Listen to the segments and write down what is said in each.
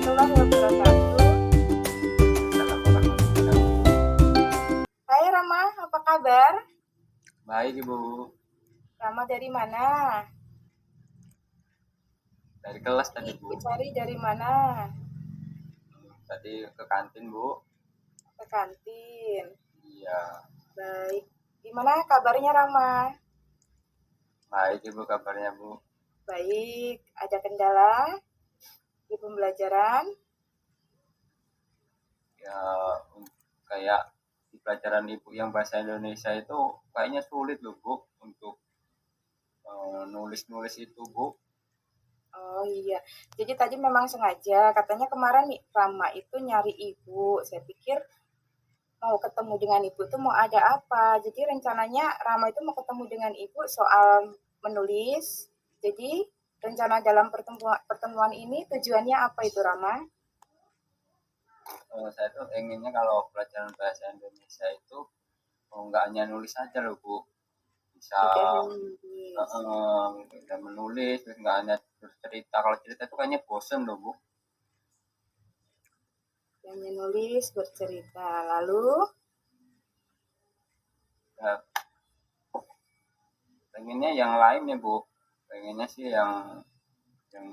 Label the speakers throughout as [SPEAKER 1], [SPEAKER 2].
[SPEAKER 1] warahmatullahi wabarakatuh.
[SPEAKER 2] Assalamualaikum warahmatullahi.
[SPEAKER 1] Hai Rama, apa kabar?
[SPEAKER 2] Baik Ibu,
[SPEAKER 1] Rama dari mana?
[SPEAKER 2] dari kelas tadi
[SPEAKER 1] Ibu
[SPEAKER 2] Bu.
[SPEAKER 1] cari dari mana?
[SPEAKER 2] Tadi ke kantin Bu.
[SPEAKER 1] Ke kantin.
[SPEAKER 2] Iya,
[SPEAKER 1] Baik. Gimana kabarnya Rama?
[SPEAKER 2] baik Ibu kabarnya Bu.
[SPEAKER 1] Baik. Ada kendala di pembelajaran?
[SPEAKER 2] Ya kayak di pelajaran Ibu yang bahasa Indonesia itu kayaknya sulit loh Bu untuk nulis-nulis itu Bu.
[SPEAKER 1] Oh iya. Jadi tadi memang sengaja. Katanya kemarin nih Rama itu nyari ibu. Saya pikir mau ketemu dengan ibu itu mau ada apa. Jadi rencananya Rama itu mau ketemu dengan ibu soal menulis. Jadi rencana dalam pertemuan ini tujuannya apa itu Rama?
[SPEAKER 2] Saya tuh inginnya kalau pelajaran bahasa Indonesia itu nggak hanya nulis aja loh Bu. Bisa
[SPEAKER 1] Tidak hanya menulis.
[SPEAKER 2] bisa menulis, terus nggak hanya bercerita. Kalau cerita itu kayaknya bosen loh Bu.
[SPEAKER 1] Hanya nulis, bercerita. Lalu
[SPEAKER 2] Ya, pengennya yang lain ya Bu, pengennya sih yang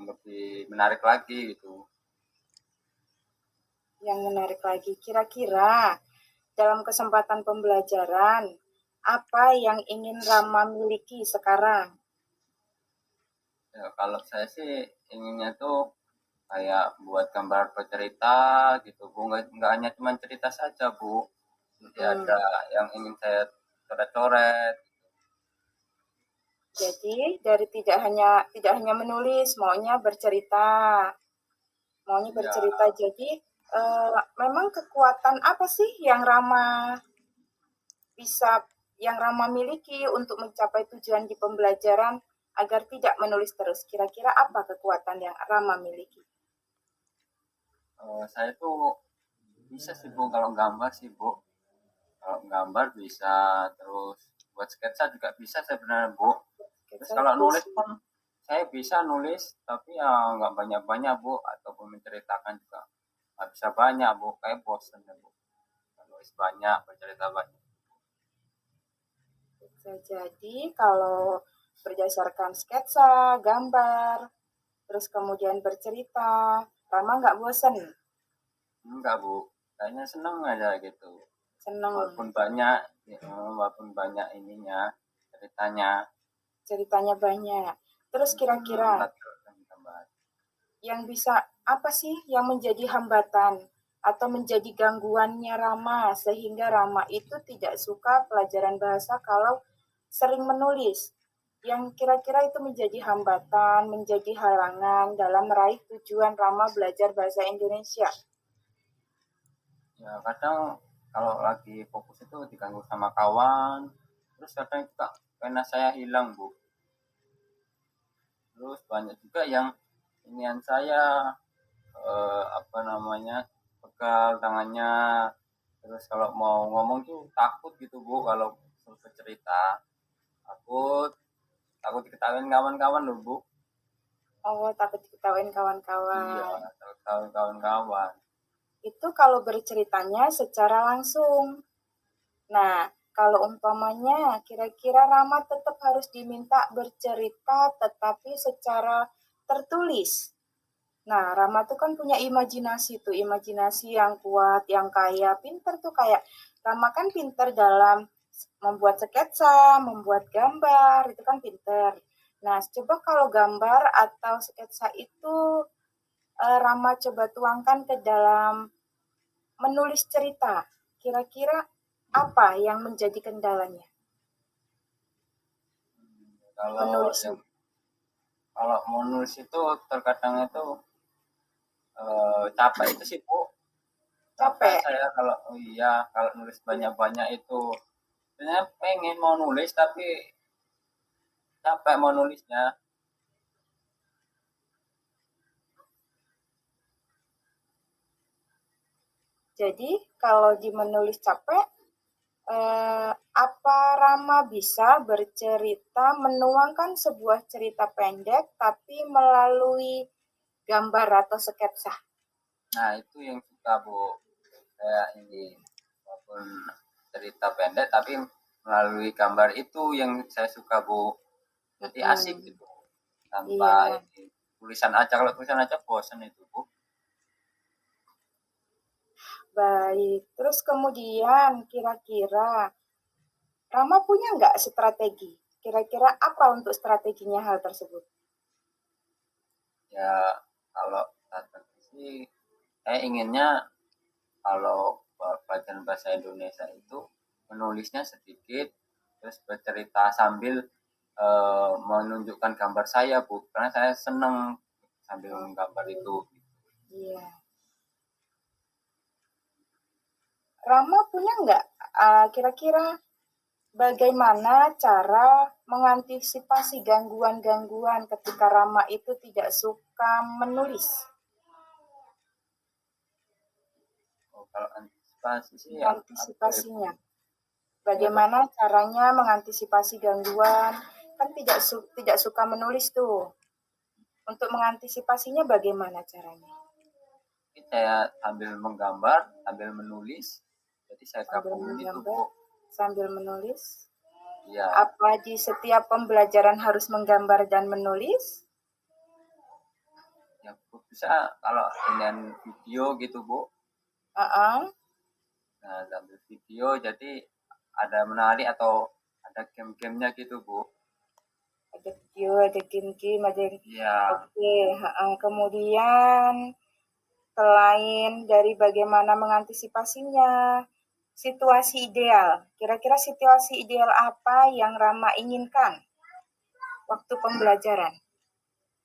[SPEAKER 2] lebih menarik lagi gitu.
[SPEAKER 1] yang menarik lagi, kira-kira dalam kesempatan pembelajaran, apa yang ingin Rama miliki sekarang?
[SPEAKER 2] Ya, kalau saya sih inginnya tuh kayak buat gambar bercerita gitu Bu, nggak hanya cuma cerita saja Bu, jadi ada yang ingin saya coret-coret.
[SPEAKER 1] Jadi dari tidak hanya menulis, maunya
[SPEAKER 2] Ya,
[SPEAKER 1] bercerita. Jadi memang kekuatan apa sih bisa yang Rama miliki untuk mencapai tujuan di pembelajaran agar tidak menulis terus? Kira-kira apa kekuatan yang Rama miliki?
[SPEAKER 2] saya tuh bisa sih Bu kalau gambar sih Bu, kalau gambar bisa, terus buat sketsa juga bisa sebenarnya Bu. Terus
[SPEAKER 1] Kita
[SPEAKER 2] kalau nulis
[SPEAKER 1] bisa.
[SPEAKER 2] pun saya bisa nulis, tapi ya nggak banyak-banyak Bu, ataupun menceritakan juga nggak bisa banyak Bu, kayak bosen ya Bu. Nulis banyak, bercerita banyak.
[SPEAKER 1] Bisa jadi kalau berdasarkan sketsa, gambar, terus kemudian bercerita, Rama nggak bosen,
[SPEAKER 2] Enggak Bu, kayaknya seneng aja gitu.
[SPEAKER 1] seneng,
[SPEAKER 2] Walaupun banyak ininya, ceritanya.
[SPEAKER 1] ceritanya banyak. Terus kira-kira
[SPEAKER 2] Gambar.
[SPEAKER 1] yang bisa apa sih yang menjadi hambatan atau menjadi gangguannya Rama sehingga Rama itu tidak suka pelajaran bahasa kalau sering menulis? Yang kira-kira itu menjadi hambatan, menjadi halangan dalam meraih tujuan Rama belajar bahasa Indonesia.
[SPEAKER 2] Ya kadang kalau lagi fokus itu diganggu sama kawan, terus kadang juga pena saya hilang Bu. Terus banyak juga yang inian saya apa namanya, pegal tangannya, terus kalau mau ngomong tuh takut gitu Bu, kalau suruh cerita takut, takut diketawain kawan-kawan loh Bu.
[SPEAKER 1] Oh, takut diketawain
[SPEAKER 2] Iya,
[SPEAKER 1] kawan-kawan.
[SPEAKER 2] takut ketawain kawan-kawan.
[SPEAKER 1] Itu kalau berceritanya secara langsung. Nah, kalau umpamanya kira-kira Rama tetap harus diminta bercerita tetapi secara tertulis. Nah, Rama tuh kan punya imajinasi yang kuat, yang kaya, pinter tuh kayak Rama kan pinter dalam membuat sketsa, membuat gambar, itu kan pinter. Nah, coba kalau gambar atau sketsa itu Rama coba tuangkan ke dalam menulis cerita. Kira-kira apa yang menjadi kendalanya?
[SPEAKER 2] Kalau
[SPEAKER 1] Menulis
[SPEAKER 2] yang kalau mau nulis itu terkadang itu capek itu sih Bu. Capek
[SPEAKER 1] capek.
[SPEAKER 2] saya kalau, oh iya, kalau nulis banyak-banyak itu. Sebenarnya pengen mau nulis tapi capek mau nulisnya.
[SPEAKER 1] Jadi kalau di menulis capek, apa Rama bisa bercerita menuangkan sebuah cerita pendek tapi melalui gambar atau sketsa?
[SPEAKER 2] Nah, itu yang suka Bu. Kayak ini, walaupun cerita pendek tapi melalui gambar itu yang saya suka Bu. Jadi asik
[SPEAKER 1] Mm-mm.
[SPEAKER 2] gitu. Tanpa
[SPEAKER 1] Iya,
[SPEAKER 2] ini tulisan aja, kalau tulisan aja bosan itu Bu.
[SPEAKER 1] baik. Terus kemudian kira-kira Rama punya nggak strategi? Kira-kira apa untuk strateginya hal tersebut?
[SPEAKER 2] Ya kalau strategi sih saya inginnya kalau pelajaran bahasa Indonesia itu menulisnya sedikit, terus bercerita sambil menunjukkan gambar saya Bu, karena saya senang sambil menggambar
[SPEAKER 1] Oke,
[SPEAKER 2] itu.
[SPEAKER 1] iya. Rama punya nggak kira-kira bagaimana cara mengantisipasi gangguan-gangguan ketika Rama itu tidak suka menulis?
[SPEAKER 2] Oh, kalau antisipasi sih ya apa ya Bu?
[SPEAKER 1] Mengantisipasinya.
[SPEAKER 2] Ya,
[SPEAKER 1] Bagaimana caranya mengantisipasi gangguan? Kan tidak suka menulis tuh. Untuk mengantisipasinya bagaimana caranya?
[SPEAKER 2] saya sambil menggambar, sambil menulis, jadi saya
[SPEAKER 1] Sambil
[SPEAKER 2] gabungin itu
[SPEAKER 1] menggambar,
[SPEAKER 2] Bu.
[SPEAKER 1] sambil menulis.
[SPEAKER 2] Ya,
[SPEAKER 1] Apa di setiap pembelajaran harus menggambar dan menulis?
[SPEAKER 2] ya Bu, bisa kalau dengan video gitu Bu.
[SPEAKER 1] Uh-uh.
[SPEAKER 2] Nah, sambil video jadi ada menari atau ada game-gamenya gitu Bu.
[SPEAKER 1] Ada video, ada game-game, ada
[SPEAKER 2] Iya,
[SPEAKER 1] oke. Kemudian selain dari bagaimana mengantisipasinya, situasi ideal. Kira-kira situasi ideal apa yang Rama inginkan waktu pembelajaran?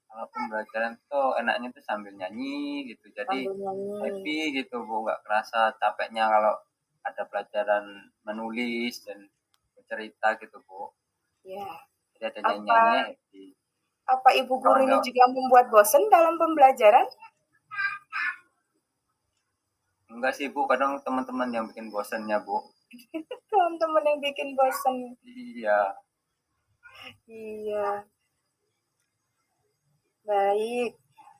[SPEAKER 2] kalau pembelajaran tuh enaknya tuh sambil nyanyi gitu. Jadi
[SPEAKER 1] Sambil nyanyi.
[SPEAKER 2] happy gitu Bu, nggak kerasa capeknya kalau ada pelajaran menulis dan bercerita gitu Bu.
[SPEAKER 1] Ya.
[SPEAKER 2] Jadi ada
[SPEAKER 1] Apa
[SPEAKER 2] nyanyi-nyanyinya happy.
[SPEAKER 1] apa ibu
[SPEAKER 2] Kalau
[SPEAKER 1] guru ini
[SPEAKER 2] enggak,
[SPEAKER 1] juga membuat bosan dalam pembelajaran?
[SPEAKER 2] enggak sih Bu, kadang teman-teman yang bikin bosannya Bu.
[SPEAKER 1] Teman-teman yang bikin bosan.
[SPEAKER 2] Iya,
[SPEAKER 1] Iya, baik.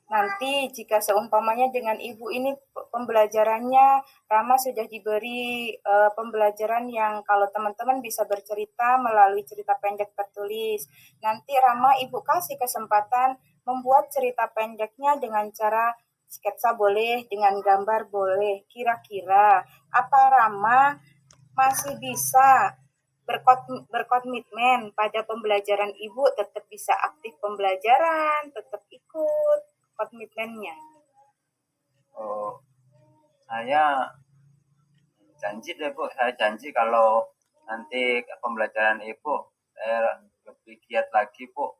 [SPEAKER 1] Nanti jika seumpamanya dengan ibu ini pembelajarannya Rama sudah diberi pembelajaran yang kalau teman-teman bisa bercerita melalui cerita pendek tertulis. Nanti Rama ibu kasih kesempatan membuat cerita pendeknya dengan cara sketsa boleh, dengan gambar boleh. Kira-kira apa Rama masih bisa berkomitmen pada pembelajaran ibu, tetap bisa aktif pembelajaran, tetap ikut komitmennya.
[SPEAKER 2] oh, saya janji deh Bu, saya janji kalau nanti pembelajaran Ibu saya lebih giat lagi Bu,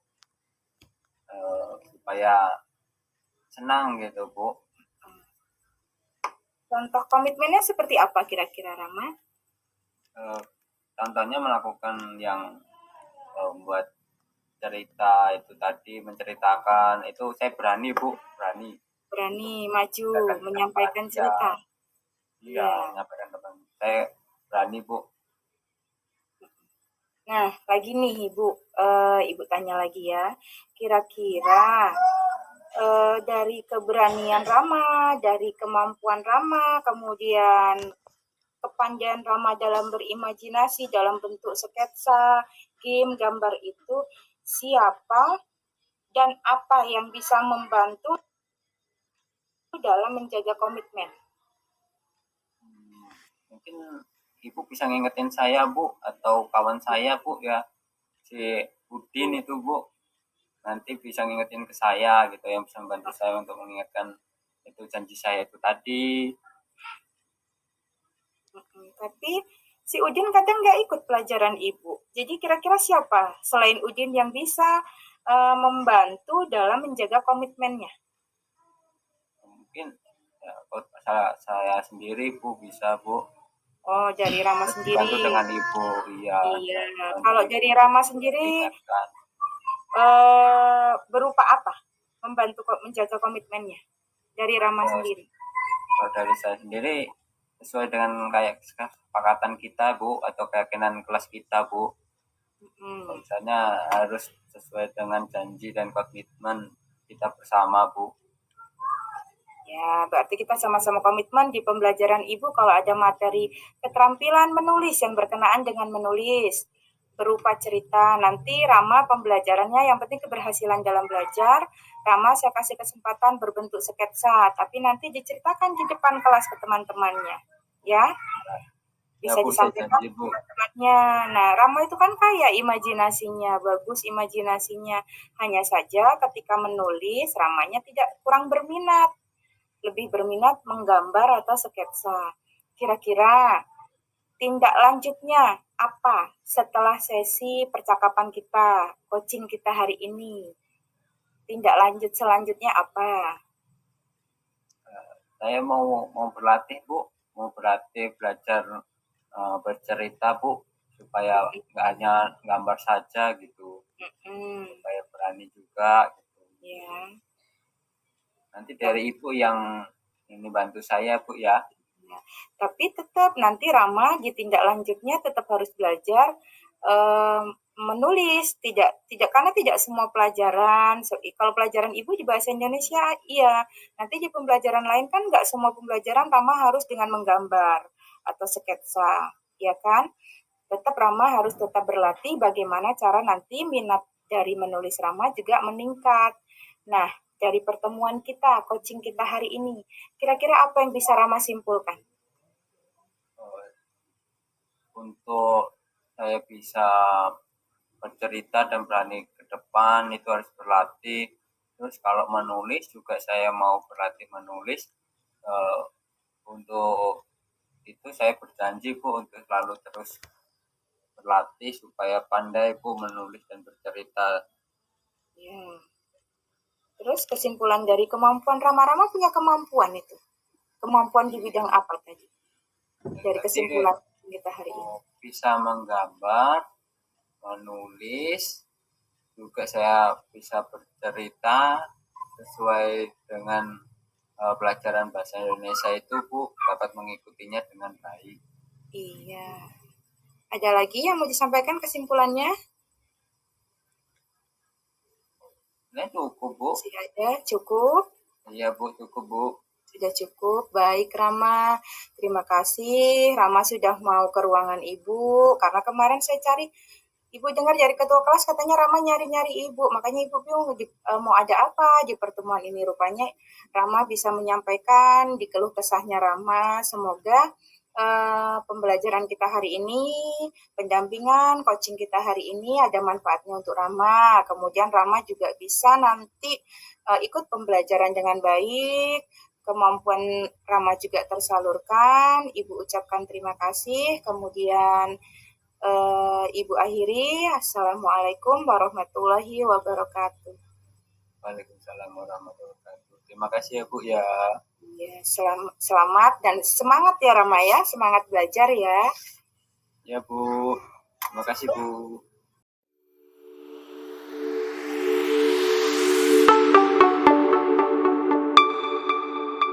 [SPEAKER 2] supaya senang gitu Bu.
[SPEAKER 1] Contoh komitmennya seperti apa kira-kira Rama?
[SPEAKER 2] Eh, Contohnya melakukan yang buat cerita itu tadi, menceritakan itu saya berani Bu, berani untuk
[SPEAKER 1] Berani maju
[SPEAKER 2] menceritakan pendapat.
[SPEAKER 1] menyampaikan
[SPEAKER 2] Ya,
[SPEAKER 1] cerita.
[SPEAKER 2] iya,
[SPEAKER 1] Iya.
[SPEAKER 2] menyampaikan pendapat saya berani Bu.
[SPEAKER 1] Nah, lagi nih Ibu, Ibu tanya lagi ya. Kira-kira dari keberanian Rama, dari kemampuan Rama, kemudian kepandaian Rama dalam berimajinasi dalam bentuk sketsa, game, gambar itu, siapa dan apa yang bisa membantu dalam menjaga komitmen?
[SPEAKER 2] Mungkin Ibu bisa ngingetin saya Bu, atau kawan saya Bu ya, si Udin itu Bu, nanti bisa ngingetin ke saya gitu, yang bisa membantu saya untuk mengingatkan itu janji saya itu tadi.
[SPEAKER 1] Tapi si Udin kadang nggak ikut pelajaran ibu. Jadi kira-kira siapa selain Udin yang bisa membantu dalam menjaga komitmennya?
[SPEAKER 2] Mungkin ya, saya sendiri Bu, bisa Bu,
[SPEAKER 1] Oh, dari Rama
[SPEAKER 2] terus dibantu
[SPEAKER 1] sendiri.
[SPEAKER 2] dengan Ibu. Iya,
[SPEAKER 1] Iya,
[SPEAKER 2] bantu
[SPEAKER 1] kalau
[SPEAKER 2] Ibu
[SPEAKER 1] dari Rama sendiri
[SPEAKER 2] ingatkan.
[SPEAKER 1] berupa apa? Membantu menjaga komitmennya dari Rama
[SPEAKER 2] Oh,
[SPEAKER 1] sendiri.
[SPEAKER 2] kalau dari saya sendiri sesuai dengan kayak kesepakatan kita Bu, atau keyakinan kelas kita Bu. Misalnya harus sesuai dengan janji dan komitmen kita bersama Bu.
[SPEAKER 1] Ya, berarti kita sama-sama komitmen di pembelajaran Ibu kalau ada materi keterampilan menulis yang berkenaan dengan menulis berupa cerita. Nanti Rama pembelajarannya yang penting keberhasilan dalam belajar. Rama saya kasih kesempatan berbentuk sketsa, tapi nanti diceritakan di depan kelas ke teman-temannya. Ya,
[SPEAKER 2] Ya
[SPEAKER 1] bisa
[SPEAKER 2] Bu, saya
[SPEAKER 1] disampaikan
[SPEAKER 2] janji
[SPEAKER 1] ke
[SPEAKER 2] Bu.
[SPEAKER 1] teman-temannya. Nah, Rama itu kan kaya imajinasinya, bagus imajinasinya. Hanya saja ketika menulis, Ramanya tidak kurang berminat. Lebih berminat menggambar atau sketsa. Kira-kira tindak lanjutnya apa setelah sesi percakapan kita, coaching kita hari ini? Tindak lanjut selanjutnya apa?
[SPEAKER 2] Saya mau berlatih Bu, mau berlatih belajar bercerita Bu, supaya nggak hanya gambar saja gitu, supaya berani juga gitu.
[SPEAKER 1] Ya.
[SPEAKER 2] Nanti dari Ibu yang ini bantu saya Bu ya.
[SPEAKER 1] Ya. Tapi tetap nanti Rama di tindak lanjutnya tetap harus belajar menulis, tidak karena tidak semua pelajaran. Kalau pelajaran Ibu di bahasa Indonesia, iya. Nanti di pembelajaran lain kan nggak semua pembelajaran Rama harus dengan menggambar atau sketsa, ya kan? Tetap Rama harus tetap berlatih bagaimana cara nanti minat dari menulis Rama juga meningkat. Nah, dari pertemuan kita, coaching kita hari ini, kira-kira apa yang bisa Rama simpulkan?
[SPEAKER 2] Untuk saya bisa bercerita dan berani ke depan itu harus berlatih. Terus kalau menulis juga saya mau berlatih menulis. Untuk itu saya berjanji Bu untuk selalu terus berlatih supaya pandai Bu menulis dan bercerita.
[SPEAKER 1] Ya. Terus kesimpulan dari kemampuan Rama punya kemampuan itu. Kemampuan di bidang apa tadi? Dari kesimpulan kita hari ini.
[SPEAKER 2] Bisa menggambar, menulis, juga saya bisa bercerita sesuai dengan pelajaran bahasa Indonesia itu Bu, dapat mengikutinya dengan baik.
[SPEAKER 1] Iya. Ada lagi yang mau disampaikan kesimpulannya?
[SPEAKER 2] Ini cukup Bu.
[SPEAKER 1] Masih ada, cukup.
[SPEAKER 2] Iya Bu, cukup Bu.
[SPEAKER 1] Sudah cukup. Baik Rama, terima kasih. Rama sudah mau ke ruangan Ibu, karena kemarin saya cari, Ibu dengar dari ketua kelas katanya Rama nyari-nyari Ibu, makanya Ibu bingung mau ada apa di pertemuan ini. Rupanya Rama bisa menyampaikan di keluh kesahnya Rama. Semoga pembelajaran kita hari ini, pendampingan, coaching kita hari ini ada manfaatnya untuk Rama. Kemudian Rama juga bisa nanti ikut pembelajaran dengan baik, kemampuan Rama juga tersalurkan. Ibu ucapkan terima kasih. Kemudian Ibu akhiri. Assalamualaikum warahmatullahi wabarakatuh.
[SPEAKER 2] Waalaikumsalam warahmatullahi wabarakatuh. Terima kasih ya Bu ya.
[SPEAKER 1] Ya, selamat dan semangat ya Rama ya. Semangat belajar ya.
[SPEAKER 2] Ya Bu. Terima kasih Bu.